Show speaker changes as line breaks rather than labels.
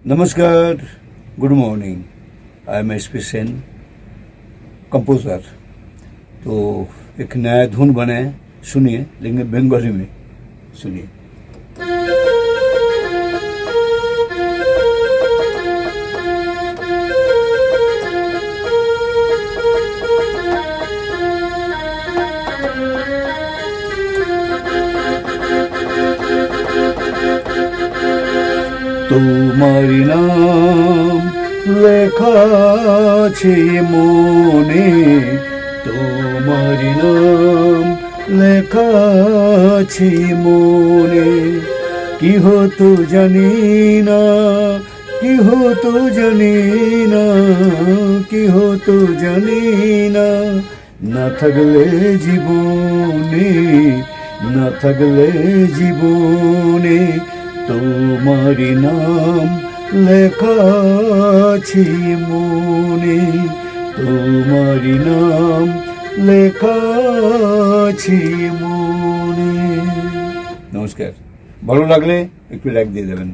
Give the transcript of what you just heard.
नमस्कार, good morning. I am S P Sen, composer. तो एक नया धुन बना है, सुनिए, लेकिन बंगाली में सुनिए। তোমারি নাম লেখা আছে মনে, তোমারি নাম লেখা আছে মনে। কি হতো জানি না, কি হতো জানি না, কি হতো জানি না, না থাকলে জীবনে, না থাকলে জীবনে। তোমারি নাম লেখা আছে মনে, তোমারি নাম লেখা আছে মনে। নমস্কার, ভালো লাগলে একটু লাইক দিয়ে দেবেন।